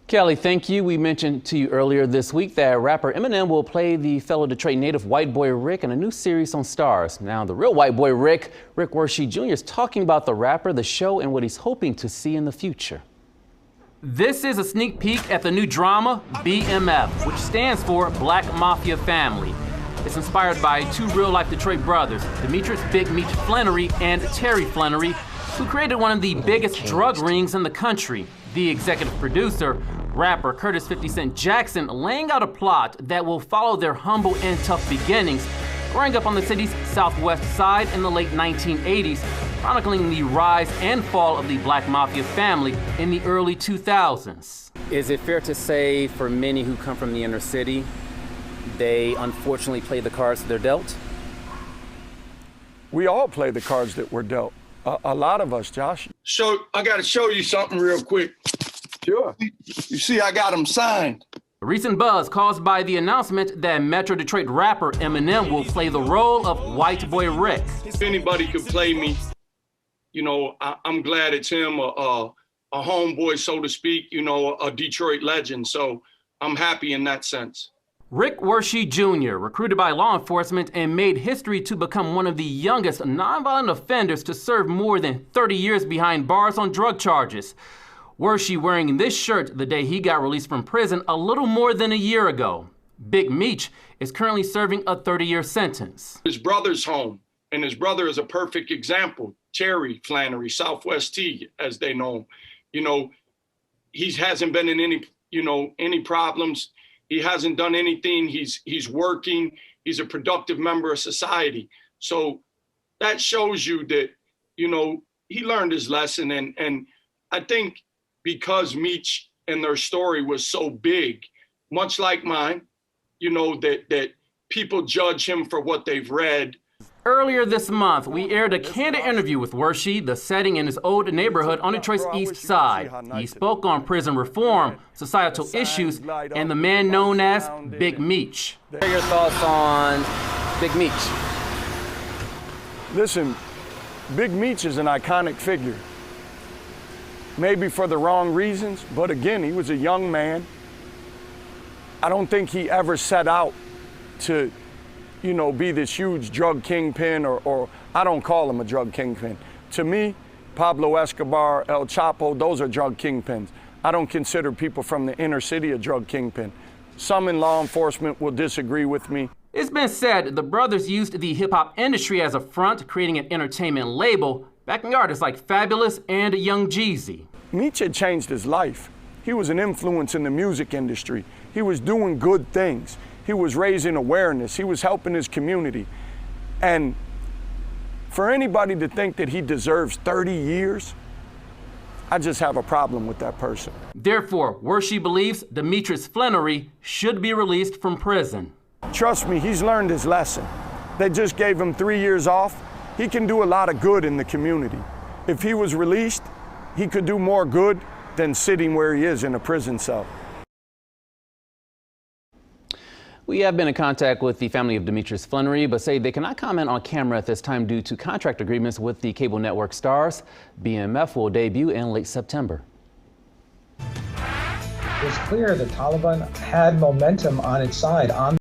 Kelly, thank you. We mentioned to you earlier this week that rapper Eminem will play the fellow Detroit native white boy Rick in a new series on Stars. Now, the real white boy Rick Worshie Jr. is talking about the rapper, the show, and what he's hoping to see in the future. This is a sneak peek at the new drama, BMF, which stands for Black Mafia Family. It's inspired by two real-life Detroit brothers, Demetrius Big Meech Flannery and Terry Flannery, who created one of the biggest drug rings in the country. The executive producer, rapper Curtis 50 Cent Jackson, laying out a plot that will follow their humble and tough beginnings, growing up on the city's southwest side in the late 1980s, chronicling the rise and fall of the Black Mafia family in the early 2000s. Is it fair to say for many who come from the inner city, they unfortunately play the cards they're dealt? We all play the cards that we're dealt. A lot of us, Josh. I got to show you something real quick. Sure. You see, I got them signed. A recent buzz caused by the announcement that Metro Detroit rapper Eminem will play the role of white boy Rick. If anybody could play me, you know, I'm glad it's him, a homeboy, so to speak, you know, a Detroit legend. So I'm happy in that sense. Rick Worshie Jr., recruited by law enforcement and made history to become one of the youngest nonviolent offenders to serve more than 30 years behind bars on drug charges. Worshie wearing this shirt the day he got released from prison a little more than a year ago. Big Meech is currently serving a 30-year sentence. His brother's home, and his brother is a perfect example. Terry Flannery, Southwest T, as they know him. You know, he hasn't been in any problems. He hasn't done anything. He's working. He's a productive member of society. So that shows you that, you know, he learned his lesson. And I think because Meech and their story was so big, much like mine, you know, that people judge him for what they've read. Earlier this month, we aired a candid interview with Worshie, the setting in his old neighborhood on Detroit's east side. He spoke on prison reform, societal issues, and the man known as Big Meech. What are your thoughts on Big Meech? Listen, Big Meech is an iconic figure. Maybe for the wrong reasons, but again, he was a young man. I don't think he ever set out to, you know, be this huge drug kingpin, or I don't call him a drug kingpin. To me, Pablo Escobar, El Chapo, those are drug kingpins. I don't consider people from the inner city a drug kingpin. Some in law enforcement will disagree with me. It's been said the brothers used the hip-hop industry as a front, creating an entertainment label, backing artists like Fabulous and Young Jeezy. Meech had changed his life. He was an influence in the music industry. He was doing good things. He was raising awareness. He was helping his community. And for anybody to think that he deserves 30 years, I just have a problem with that person. Therefore, Worshie believes Demetrius Flannery should be released from prison. Trust me, he's learned his lesson. They just gave him 3 years off. He can do a lot of good in the community. If he was released, he could do more good than sitting where he is in a prison cell. We have been in contact with the family of Demetrius Flannery, but say they cannot comment on camera at this time due to contract agreements with the cable network Stars. BMF will debut in late September. It was clear the Taliban had momentum on its side.